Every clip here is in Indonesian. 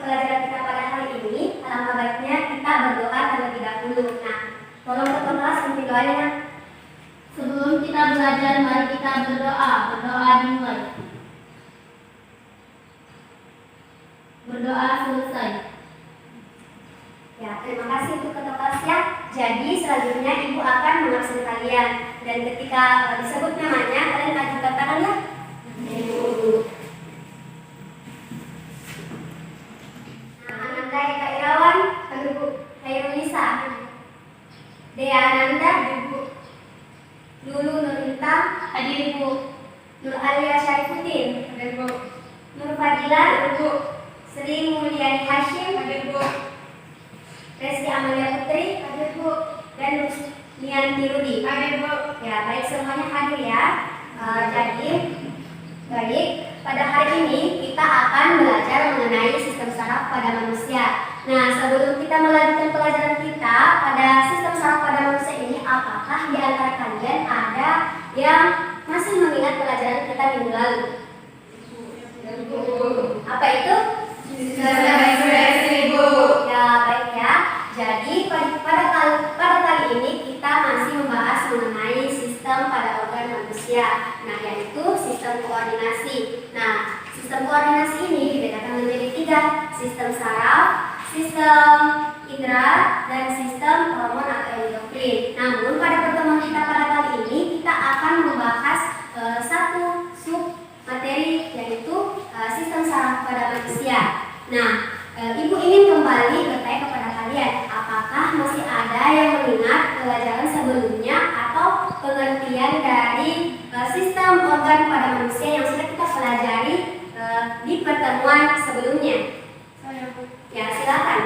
pelajaran kita pada hari ini, alangkah baiknya kita berdoa terlebih dahulu. Nah, tolong ketua kelas pimpin doanya. Sebelum kita belajar, mari kita berdoa. Berdoa dimulai. Berdoa selesai. Ya, terima kasih untuk ketua kelas ya. Jadi selanjutnya ibu akan mengabsen kalian, dan ketika disebut namanya kalian ajukan tangan ya. Nah, Ananda Eka Irawan, hadir Bu. Hairunisa, Dea Ananda, hadir Bu. Lulu Nurita, Hadir Bu. Nur Alia Syarifuddin, Hadir Bu. Nur Fadila, hadir Bu. Sri Mulyani Hashim, Hadir Bu. Resti Amalia Putri, hadir Bu. Dan Rusmianti Rudi, Hadir Bu. ya, baik semuanya hadir ya. Jadi baik, pada hari ini kita akan belajar mengenai sistem saraf pada manusia. Nah, sebelum kita melanjutkan pelajaran kita pada sistem saraf pada manusia ini, apakah di antara kalian ada yang masih mengingat pelajaran kita minggu lalu? Apa itu? Ya, baik ya. Jadi pada kali ini kita masih membahas mengenai sistem pada organ manusia. Nah, yaitu sistem koordinasi. Nah, sistem koordinasi ini dibedakan menjadi 3: sistem saraf, sistem indera, dan sistem hormon atau endokrin. Namun pada pertemuan kita pada kali ini kita akan membahas satu sub materi, yaitu sistem saraf pada manusia. Nah, ibu ingin kembali bertanya kepada kalian, apakah masih ada yang mengingat pelajaran sebelumnya atau pengertian dari sistem organ pada manusia yang sudah kita pelajari di pertemuan sebelumnya? Saya Bu. Ya, silakan.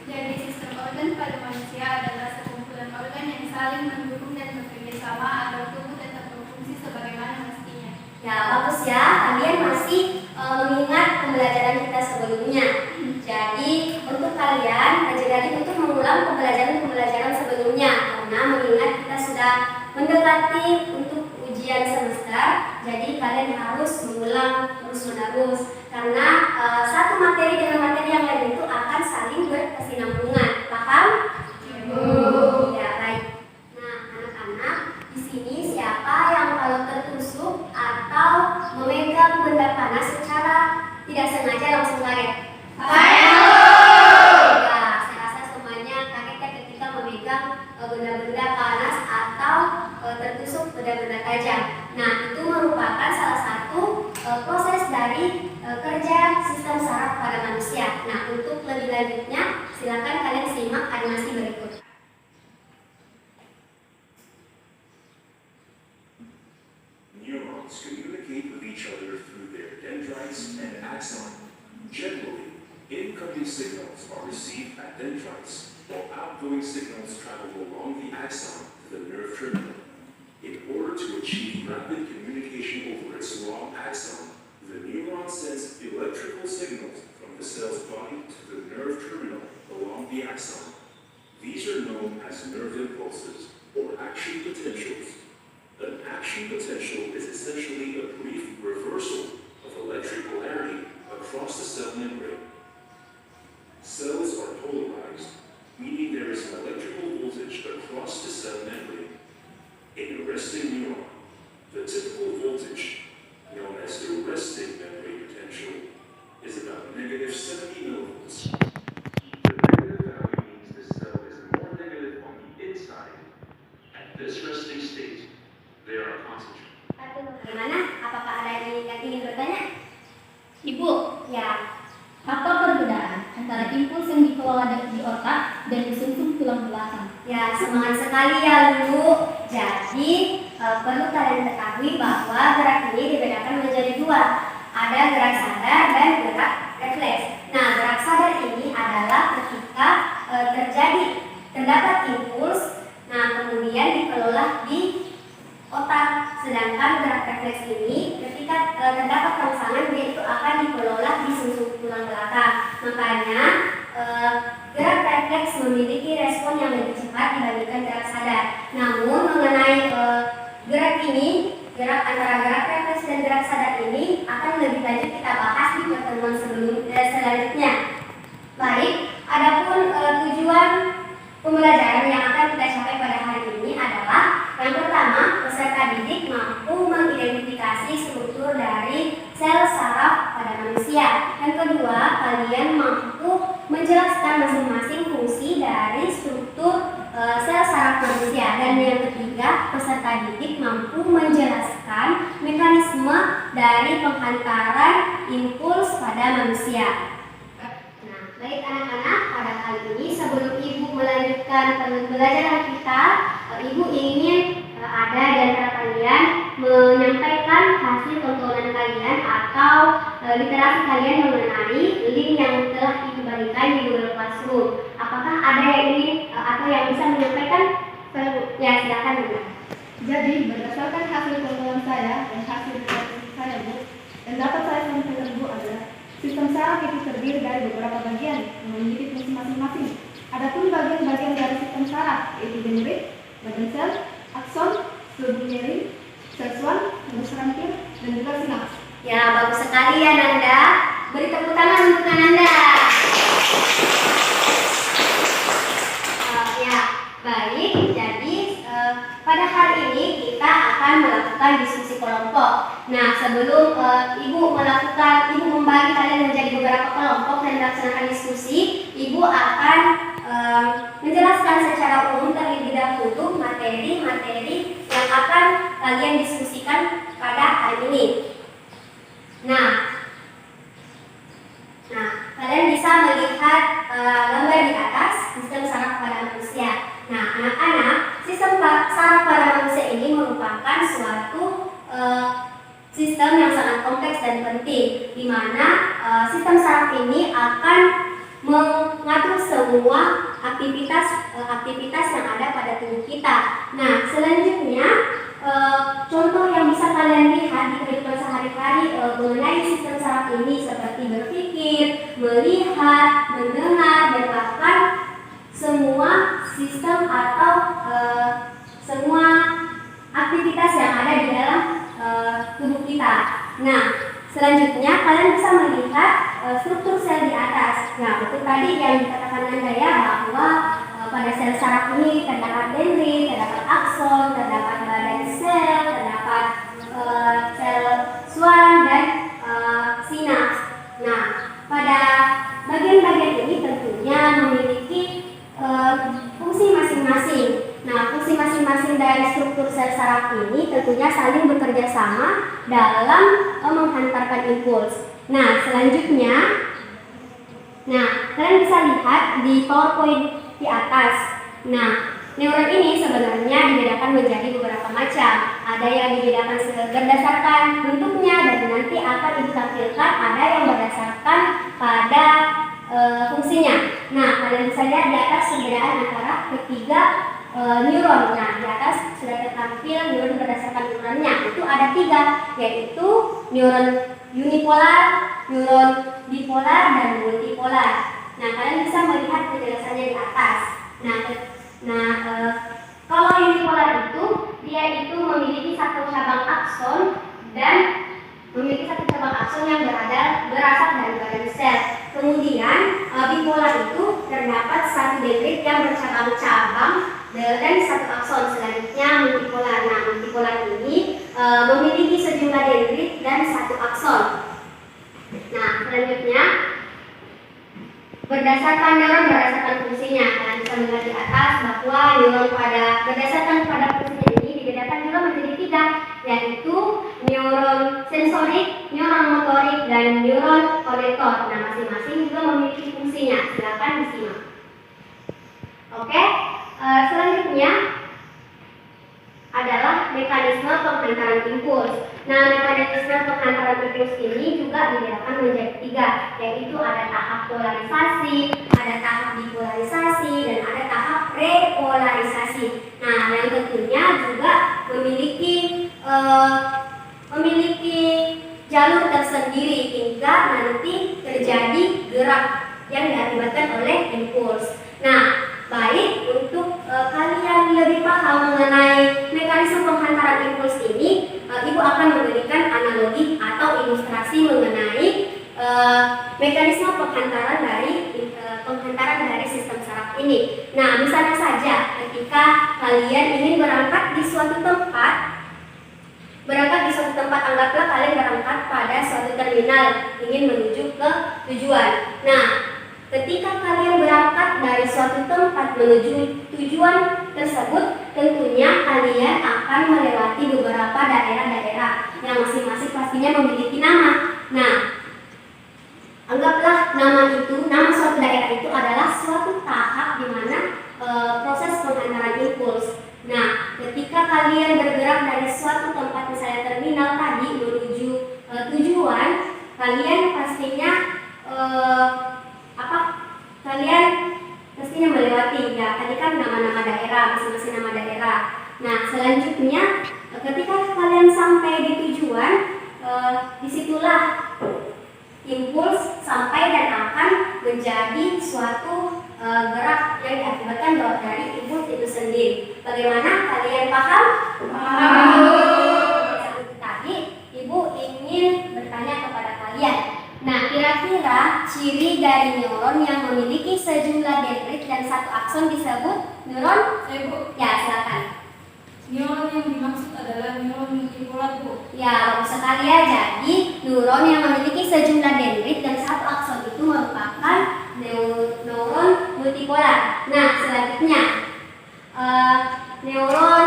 Jadi sistem organ pada manusia adalah sekumpulan organ yang saling mendukung dan bekerja sama agar tubuh tetap berfungsi sebagaimana mestinya. Ya, bagus ya. Kalian masih mengingat pembelajaran kita sebelumnya. Jadi, untuk kalian jadi untuk mengulang pembelajaran sebelumnya, karena mengingat kita sudah mendekati untuk ujian semester, jadi kalian harus mengulang terus-menerus karena satu materi dengan materi yang lain itu akan saling berkesinambungan. Paham? Ya, baik. Nah, anak-anak, di sini siapa yang kalau tertusuk atau memegang benda panas secara tidak sengaja langsung kaget? Ya, saya rasa semuanya kaget ya ketika memegang benda-benda panas atau tertusuk benda-benda tajam. Nah, itu merupakan salah satu proses dari kerja sistem saraf pada manusia. Nah, untuk lebih lanjutnya, silakan kalian simak animasi berikut. Neurons communicate with each other through their dendrites and axon. Generally, incoming signals are received at dendrites, while outgoing signals travel along the axon to the nerve terminal. In order to achieve rapid communication over its long axon, the neuron sends electrical signals from the cell's body to the nerve terminal along the axon. These are known as nerve impulses or action potentials. An action potential is essentially a brief reversal of electric polarity across the cell membrane. Cells are polarized, meaning there is an electrical voltage across the cell membrane. In a resting neuron, the typical voltage, known as the resting membrane potential, is about -70 millivolts. The negative value means the cell is more negative on the inside. At this resting state, they are concentrated. Bagaimana? Apakah ada yang ingin bertanya? Ibu, Ya, apa perbedaan antara impuls yang dikelola di otak dan di sumsum tulang belakang? ya, semangat sekali ya Lulu. Jadi perlu kalian ketahui bahwa gerak ini dibedakan menjadi 2. Ada gerak sadar dan gerak refleks. Nah, gerak sadar ini adalah ketika terdapat impuls, nah kemudian dikelola di otak. Sedangkan gerak refleks ini ketika terdapat rangsangan, dia itu akan dikelola di sumsum tulang belakang. Makanya gerak refleks memiliki respon yang lebih cepat dibandingkan gerak sadar. Namun mengenai gerak ini, gerak antara gerak refleks dan gerak sadar ini akan lebih lanjut kita bahas di pertemuan selanjutnya. pembelajaran yang akan kita capai pada hari ini adalah yang pertama, peserta didik mampu mengidentifikasi struktur dari sel saraf pada manusia. Yang kedua, kalian mampu menjelaskan masing-masing fungsi dari struktur sel saraf manusia. Dan yang ketiga, peserta didik mampu menjelaskan mekanisme dari penghantaran impuls pada manusia. Nah, baik anak-anak, pada kali ini sebelum Ibu melanjutkan pembelajaran kita, Ibu ingin ada di antara kalian menyampaikan hasil tontonan kalian atau literasi kalian mengenai link yang telah Ibu berikan di Google Classroom. Apakah ada yang ingin atau yang bisa menyampaikan? Ya, silakan Bu. Jadi berdasarkan hasil tontonan saya dan hasil literasi saya, Bu, yang dapat saya sampaikan, Bu, adalah sistem saraf itu terdiri dari beberapa bagian yang memiliki fungsi masing-masing. Adapun bagian-bagian dari sistem saraf yaitu dendrit, badan sel, akson, subluminary, sel swan, serangkir, dan juga sinaps. Ya, bagus sekali ya Nanda. Beri tepuk tangan untuk Nanda. Ya, baik. Jadi pada hari ini kita akan melakukan diskusi kelompok. Nah, sebelum Ibu membagi kalian menjadi beberapa kelompok dan melaksanakan diskusi, Ibu akan menjelaskan secara umum terlebih dahulu materi-materi yang akan kalian diskusikan pada hari ini. Nah, kalian bisa melihat gambar di atas sistem saraf pada manusia. Nah, anak-anak, sistem saraf pada manusia ini merupakan suatu sistem yang sangat kompleks dan penting, di mana sistem saraf ini akan mengatur semua aktivitas yang ada pada tubuh kita. Nah, selanjutnya contoh yang bisa kalian lihat di kehidupan sehari-hari mengenai sistem saraf ini seperti berpikir, melihat, mendengar, dan bahkan semua sistem atau semua aktivitas yang ada di dalam tubuh kita. Nah, selanjutnya kalian bisa melihat struktur sel di atas. Nah, betul tadi yang dikatakan Nanda ya, bahwa pada sel saraf ini terdapat dendrit, terdapat akson, terdapat badan sel, terdapat sel swan, dan sinaps. Nah, pada bagian-bagian ini tentunya memiliki fungsi masing-masing. Nah, fungsi masing-masing dari struktur sel saraf ini tentunya saling bekerja sama dalam menghantarkan impuls. Nah, selanjutnya, kalian bisa lihat di PowerPoint di atas. Nah, neuron ini sebenarnya dibedakan menjadi beberapa macam. Ada yang dibedakan berdasarkan bentuknya dan nanti akan ditampilkan. Ada yang berdasarkan pada fungsinya. Nah, kalian bisa lihat di atas perbedaan antara ketiga neuron. Nah, di atas sudah tertampil neuron berdasarkan neuronnya. Itu ada 3, yaitu neuron unipolar, neuron bipolar, dan multipolar. Nah, kalian bisa melihat penjelasannya di atas. Kalau unipolar itu dia itu memiliki satu cabang akson dan memiliki satu cabang akson yang berasal dari badan sel. Kemudian bipolar itu terdapat satu dendrit yang bercabang-cabang dan satu akson. Selanjutnya multipolar. Nah, multipolar ini memiliki sejumlah dendrit dan satu akson. Nah, selanjutnya berdasarkan fungsinya. Kalian bisa melihat di atas bahwa neuron berdasarkan pada fungsinya ini dibedakan juga menjadi 3, yaitu neuron sensorik, neuron motorik, dan neuron konektor. Nah, masing-masing juga memiliki fungsinya. Silakan disimak. Oke, selanjutnya adalah mekanisme penghantaran impuls. Nah, mekanisme penghantaran impuls ini juga dibedakan menjadi 3, yaitu ada tahap polarisasi, ada tahap dipolarisasi, dan ada tahap repolarisasi. Nah, yang tentunya juga memiliki jalur tersendiri hingga nanti terjadi gerak yang diakibatkan oleh impuls. Nah, baik untuk kalian lebih paham mengenai mekanisme penghantaran impuls ini, Ibu akan memberikan analogi atau ilustrasi mengenai mekanisme penghantaran dari penghantaran dari sistem saraf ini. Nah, misalnya saja ketika kalian ingin berangkat di suatu tempat, anggaplah kalian berangkat pada suatu terminal, ingin menuju ke tujuan. Nah, ketika kalian berangkat dari suatu tempat menuju tujuan tersebut, tentunya kalian akan melewati beberapa daerah-daerah yang masing-masing pastinya memiliki nama. Nah, anggaplah nama suatu daerah itu adalah suatu tahap di mana proses penghantaran impuls. Nah, ketika kalian bergerak dari suatu tempat, misalnya terminal tadi, menuju tujuan, kalian pastinya melewati, ya tadi kan nama-nama daerah, masing-masing nama daerah. Nah, selanjutnya ketika kalian sampai di tujuan, disitulah impuls sampai dan akan menjadi suatu gerak yang diakibatkan dari impuls itu sendiri. Bagaimana, kalian paham? Paham. Tadi Ibu ingin bertanya kepada kalian. Nah, kira-kira ciri dari neuron yang memiliki sejumlah dendrit dan satu akson disebut neuron? Bu. Ya, silakan. Neuron yang dimaksud adalah neuron multipolar, Bu. Ya, bagus sekali ya. Jadi, neuron yang memiliki sejumlah dendrit dan satu akson itu merupakan neuron multipolar. Nah, selanjutnya neuron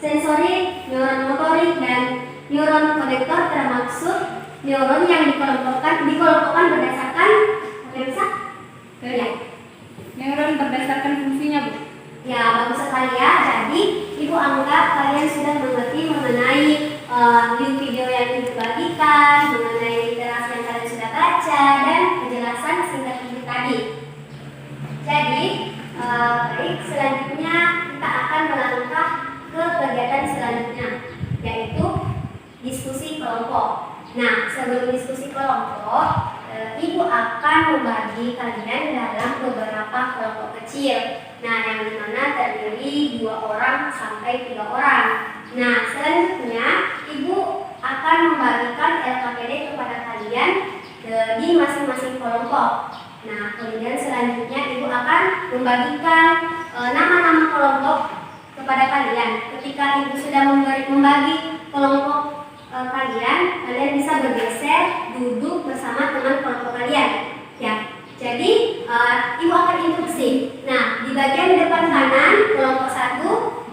sensorik, neuron motorik, dan neuron konektor termasuk neuron yang dikelompokkan berdasarkan ya. Neuron berdasarkan fungsinya, Bu. Ya, bagus sekali ya. Jadi, Ibu anggap kalian sudah mengerti mengenai link video yang Ibu bagikan, mengenai literasi yang kalian sudah baca, dan penjelasan singkat Ibu tadi. Jadi, baik, selanjutnya kita akan melangkah ke kegiatan selanjutnya, yaitu diskusi kelompok. Nah, sebelum diskusi kelompok, Ibu akan membagi kalian dalam beberapa kelompok kecil. Nah, yang dimana terdiri 2 orang sampai 3 orang. Nah, selanjutnya Ibu akan membagikan LKPD kepada kalian di masing-masing kelompok. Nah, kemudian selanjutnya Ibu akan membagikan nama-nama kelompok kepada kalian. Ketika Ibu sudah membagi kelompok kalian bisa bergeser duduk bersama teman kelompok kalian. Ya, jadi Ibu akan instruksi. Nah, di bagian depan kanan kelompok 1,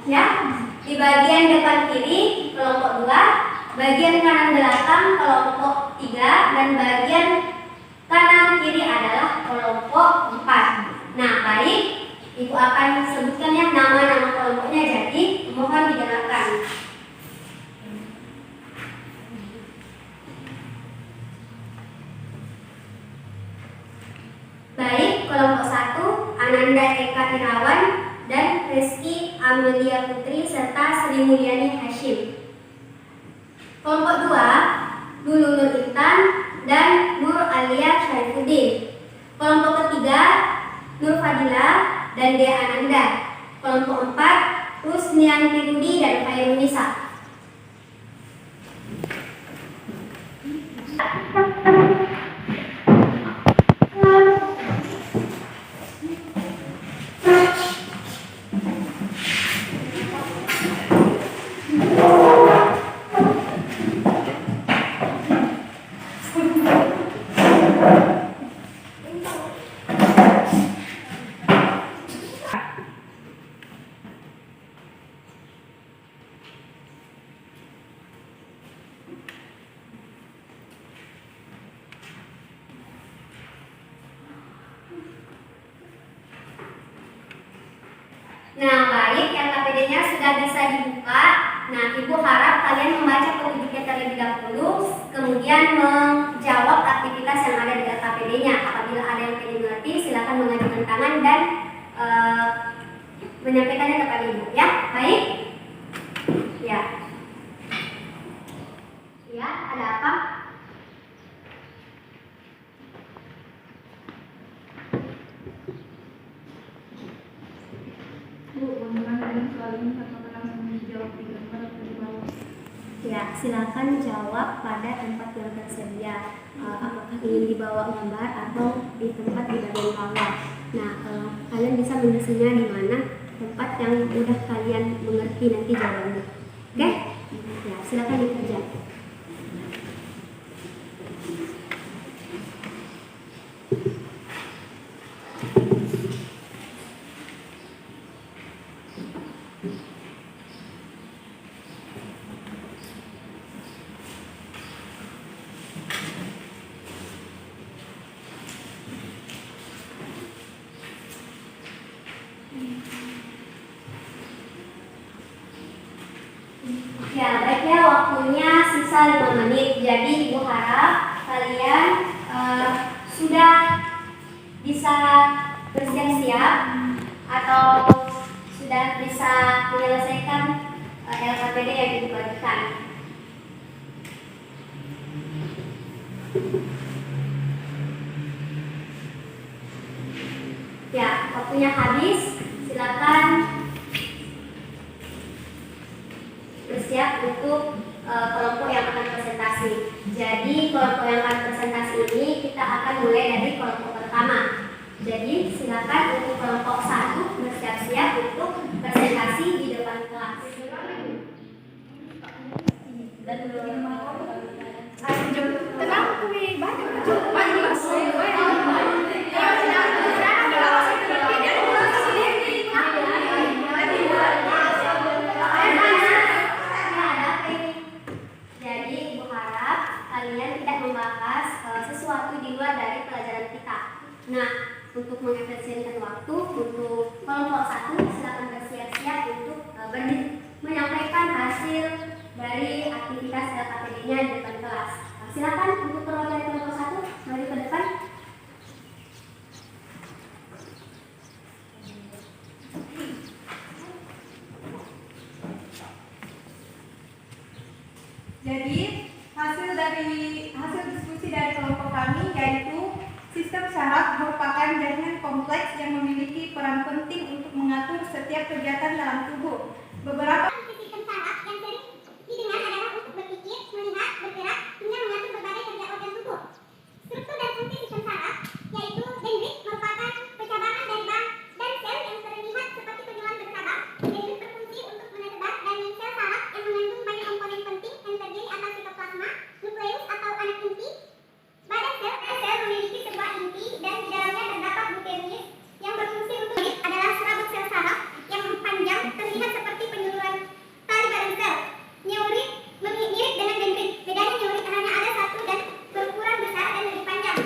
ya, di bagian depan kiri kelompok 2, bagian kanan belakang kelompok 3, dan bagian kanan kiri adalah kelompok 4. Nah, baik, Ibu akan sebutkan ya nama-nama kelompoknya, jadi mohon didengarkan. Baik, kelompok 1, Ananda Eka Irawan dan Rizky Amelia Putri serta Sri Mulyani Hashim. Kelompok 2, Lulu Nur Intan dan Nur Alia Syaifuddin. Kelompok ketiga, Nur Fadila dan Dea Ananda. Kelompok 4, Rusnianti Rudi dan Khairun Nisa. Nah, baik, LKPD-nya sudah bisa dibuka. Nah, Ibu harap kalian membaca petunjuknya terlebih dahulu, kemudian menjawab aktivitas yang ada di LKPD-nya. Apabila ada yang tidak mengerti, silakan mengajukan tangan dan menyampaikannya kepada Ibu. Ya, baik? Ya. Ya, ada apa? Bu, mengenai dengan soal ini apakah langsung dijawab di gambar atau di bawah? Ya, silakan jawab pada tempat yang tersedia. Apakah ingin dibawa gambar atau di tempat di bagian bawah. Nah, kalian bisa mengisinya di mana tempat yang mudah kalian mengerti nanti jawabannya. Oke? Ya, silakan dikerja. Ya, baiknya waktunya sisa 5 menit. Jadi Ibu harap kalian sudah bisa bersiap-siap atau sudah bisa menyelesaikan LKPD yang dibagikan. Ya, waktunya habis. Silakan bersiap untuk kelompok yang akan presentasi. Jadi kelompok yang akan presentasi ini kita akan mulai dari kelompok pertama. Jadi silakan untuk kelompok 1 bersiap-siap untuk presentasi di depan kelas. Tenang, kuy banyak. Jadi Ibu harap kalian tidak membahas sesuatu di luar dari pelajaran kita. Nah, untuk mengefisienkan waktu, untuk kelompok 1 silakan bersiap-siap untuk menyampaikan hasil dari aktivitas LKPD-nya di depan kelas. Silakan untuk perwakilan kelompok 1 mari ke depan. Jadi hasil diskusi dari kelompok kami yaitu sistem syarat merupakan jaringan kompleks yang memiliki peran penting untuk mengatur setiap kegiatan dalam tubuh. Beberapa sistem saraf yang sering didengar adalah untuk berpikir, melihat, bergerak, hingga mengatur berbagai kerja organ tubuh. Struktur dan fungsi sistem saraf yaitu dendrit merupakan percabangan dari dan sel yang terlihat seperti penyuluhan bercabang. Dendrit berfungsi untuk menebar dan sel saraf yang mengandung banyak komponen penting yang terdiri atas sitoplasma, nukleus atau anak inti. Badan sel memiliki sebuah inti dan di dalamnya terdapat nukleus yang berfungsi untuk adalah serabut sel saraf yang panjang terlihat seperti penyuluhan tali badan sel. Neurit mirip dengan dendrit. Bedanya neurit hanya ada satu dan berukuran besar dan lebih panjang.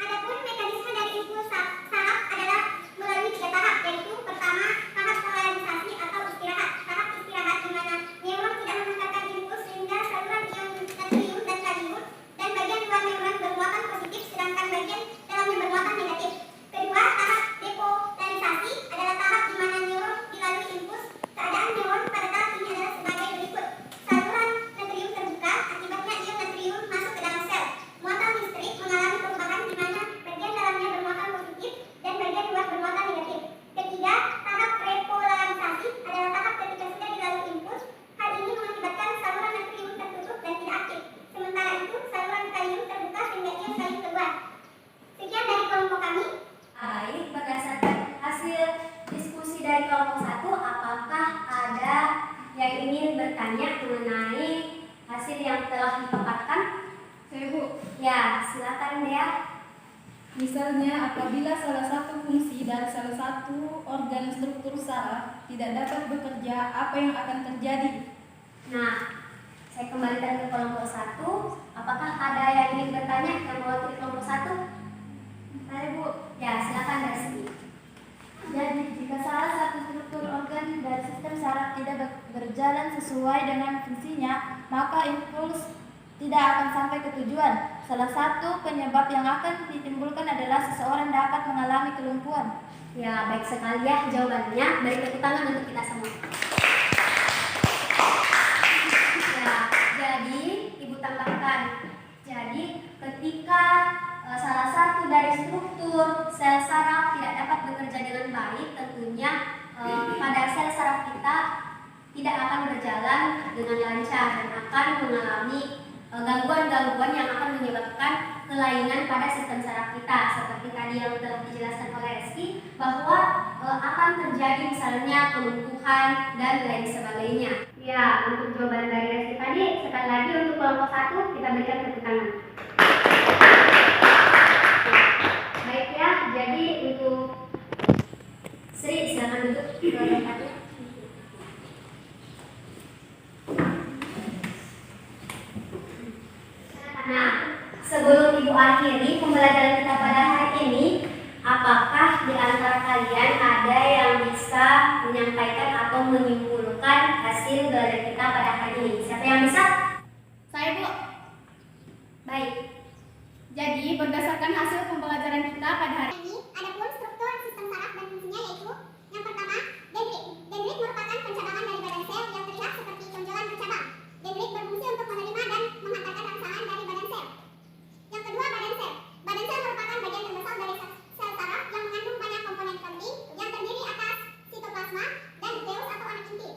Adapun mekanisme dari impuls saraf adalah melalui 3 tahap, yaitu pertama tahap polarisasi atau istirahat. Tahap istirahat di mana neuron tidak menghantarkan impuls sehingga saluran ion natrium dan kalium dan bagian luar neuron bermuatan positif sedangkan bagian dalamnya bermuatan negatif. Kedua, tahap depolarisasi adalah tahap di mana neuron dilalui impuls. Keadaan neuron pada tahap ini adalah sebagai berikut. Saluran natrium terbuka, akibatnya ion natrium masuk ke dalam sel. Muatan listrik mengalami perubahan di mana bagian dalamnya bermuatan positif dan bagian luar bermuatan negatif. Ketiga, tahap repolarisasi adalah tahap ketika sudah dilalui impuls. Hal ini mengakibatkan saluran natrium tertutup dan tidak aktif. Sementara itu, saluran kalium terbuka sehingga ion kalium keluar. Sekian dari kelompok kami. Baik, berdasarkan hasil diskusi dari kelompok 1, apakah ada yang ingin bertanya mengenai hasil yang telah dipaparkan? Saya Bu, Ya, silakan Dea. Misalnya, apabila salah satu fungsi dari salah satu organ struktur saraf tidak dapat bekerja, apa yang akan terjadi? Nah, saya kembalikan ke kelompok 1. Apakah ada yang ingin bertanya yang mewakili kelompok 1? Mari Bu. Ya, silakan Resti. Jadi, jika salah satu struktur organ dari sistem saraf tidak berjalan sesuai dengan fungsinya, maka impuls tidak akan sampai ke tujuan. Salah satu penyebab yang akan ditimbulkan adalah seseorang dapat mengalami kelumpuhan. Ya, baik sekali ya jawabannya. Beri tepuk tangan untuk kita semua. Ya, jadi Ibu tambahkan. Jadi, ketika salah satu dari struktur sel saraf tidak dapat bekerja dengan baik, tentunya pada sel saraf kita tidak akan berjalan dengan lancar dan akan mengalami gangguan-gangguan yang akan menyebabkan kelainan pada sistem saraf kita, seperti tadi yang telah dijelaskan oleh Reski, bahwa akan terjadi misalnya kelumpuhan dan lain sebagainya. Ya, untuk jawaban dari Reski tadi, sekali lagi untuk kelompok 1 kita berikan tepuk tangan. Baik ya, jadi untuk Sri silakan duduk ke tempatnya. Nah, sebelum Ibu akhiri pembelajaran kita pada hari ini, apakah di antara kalian ada yang bisa menyampaikan atau menyimpulkan hasil belajar kita pada hari ini? Siapa yang bisa? Saya, Bu. Baik. Jadi, berdasarkan hasil pembelajaran kita pada hari Ini adapun struktur sistem saraf dan fungsinya yaitu yang pertama, dendrit. Dendrit merupakan pencabangan dari badan sel yang terlihat seperti tonjolan bercabang. Dendrit berfungsi untuk menerima dan menghantarkan rangsangan dari badan sel. Yang kedua, badan sel. Badan sel merupakan bagian terbesar dari sel saraf yang mengandung banyak komponen penting yang terdiri atas sitoplasma dan nukleus atau anak inti.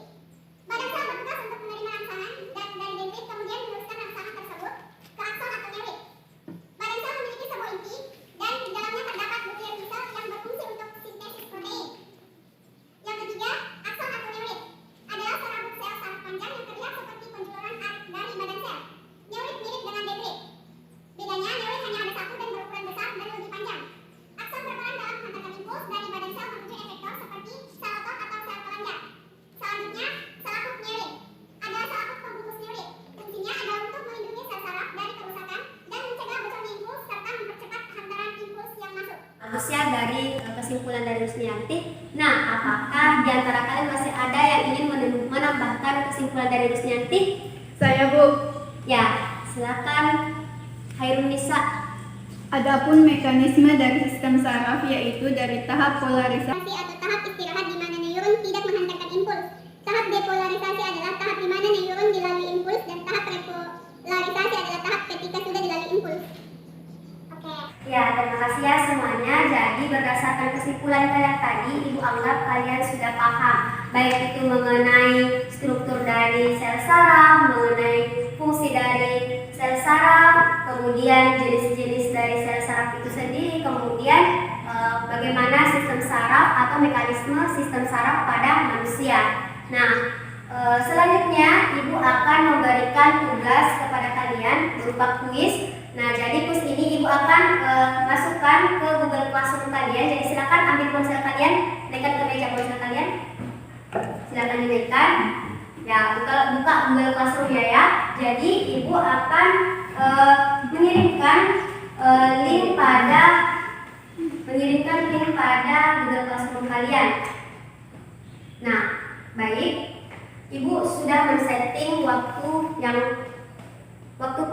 Badan sel bertugas untuk menerima rangsangan dan dari dendrit kemudian meneruskan rangsangan tersebut ke akson atau neurit. Badan sel memiliki sebuah inti dan di dalamnya terdapat nukleus sel yang berfungsi untuk sintesis protein. Yang ketiga, akson atau neurit adalah serabut sel saraf panjang yang terlihat seperti penjuluran dari badan sel. Neurit mirip dengan dendrit. Bedanya, neurit hanya ada satu dan berukuran besar dan lebih panjang. Akson berperan dalam menghantarkan impuls dari badan sel menuju efektor seperti sel otot atau sel kelenjar. Selanjutnya, selaput neurit adalah selaput pembungkus neurit. Fungsinya adalah untuk melindungi sel saraf dari kerusakan dan mencegah bocornya impuls serta mempercepat hantaran impuls yang masuk. Bagus ya dari kesimpulan dari Rusmianti. Nah, apakah di antara kalian masih ada yang ingin menambahkan kesimpulan dari Rusmianti? saya, Bu. Ya, silakan Hairun Nisa. Adapun mekanisme dari sistem saraf yaitu dari tahap polarisasi Atau tahap istirahat di mana neuron tidak menghantarkan impuls. Tahap depolarisasi adalah tahap di mana neuron dilalui impuls dan tahap repolarisasi adalah tahap ketika sudah dilalui impuls. Oke. Ya, terima kasih ya semuanya. Jadi berdasarkan kesimpulan kalian tadi, Ibu anggap kalian sudah paham baik itu mengenai struktur dari sel saraf, mengenai fungsi dari sel saraf, kemudian jenis-jenis dari sel saraf itu sendiri, kemudian bagaimana sistem saraf atau mekanisme sistem saraf pada manusia. Nah, selanjutnya Ibu akan memberikan tugas kepada kalian berupa kuis. Nah, jadi kuis ini Ibu akan masukkan ke Google Classroom kalian. Jadi silakan ambil ponsel kalian, naikkan ke meja ponsel kalian. Silakan dinaikkan. Ya, buka Google Classroom ya. Jadi Ibu akan mengirimkan link pada Google Classroom kalian. Nah, baik. Ibu sudah men-setting waktu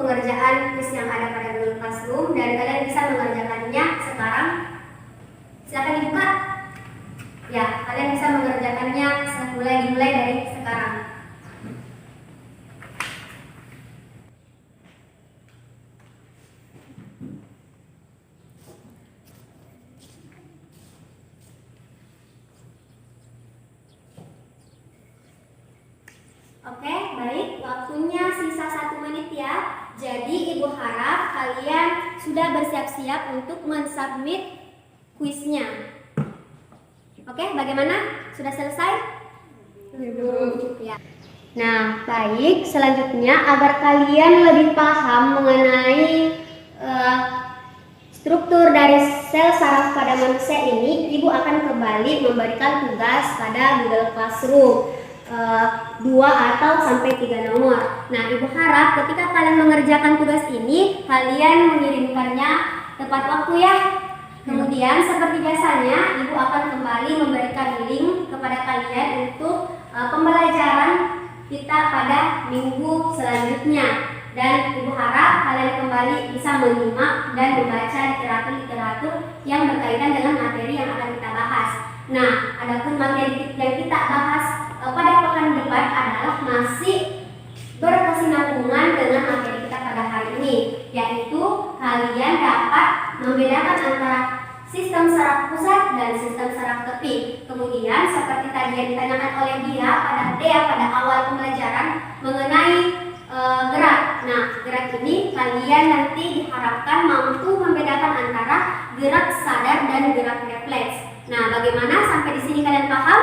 pengerjaan kuis yang ada pada Google Classroom dan kalian bisa mengerjakannya sekarang. Silakan dibuka. Ya, kalian bisa mengerjakannya dimulai dari sekarang. Oke, baik. Waktunya sisa 1 menit ya. Jadi Ibu harap kalian sudah bersiap-siap untuk mensubmit kuisnya. Oke, bagaimana? Sudah selesai? Ya. Nah, baik. Selanjutnya agar kalian lebih paham mengenai struktur dari sel saraf pada manusia ini, Ibu akan kembali memberikan tugas pada Google Classroom. 2 atau sampai 3 nomor. Nah, Ibu harap ketika kalian mengerjakan tugas ini, kalian mengirimkannya tepat waktu ya. Kemudian seperti biasanya, Ibu akan kembali memberikan link kepada kalian untuk pembelajaran kita pada minggu selanjutnya. Dan Ibu harap kalian kembali bisa menyimak dan membaca literatur-literatur yang berkaitan dengan materi yang akan kita bahas. Nah, adapun materi yang kita bahas pada pekan depan adalah masih berkesinambungan dengan materi kita pada hari ini, yaitu kalian dapat membedakan antara sistem saraf pusat dan sistem saraf tepi. Kemudian seperti tadi yang ditanyakan oleh Dea pada awal gerak sadar dan gerak refleks. Nah, bagaimana sampai di sini kalian paham?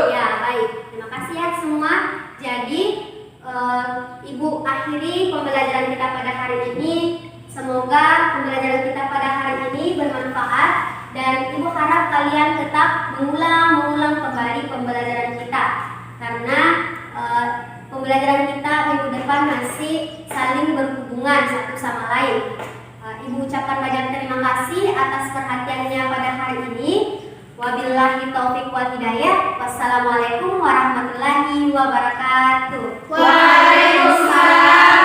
Ya, baik. Terima kasih ya semua. Jadi, Ibu akhiri pembelajaran kita pada hari ini. Semoga pembelajaran kita pada hari ini bermanfaat dan Ibu harap kalian tetap mengulang kembali pembelajaran kita karena pembelajaran kita minggu depan masih saling berhubungan satu sama lain. Ibu ucapkan banyak terima kasih atas perhatiannya pada hari ini. Wabillahi taufiq wal hidayah. Wassalamualaikum warahmatullahi wabarakatuh. Waalaikumsalam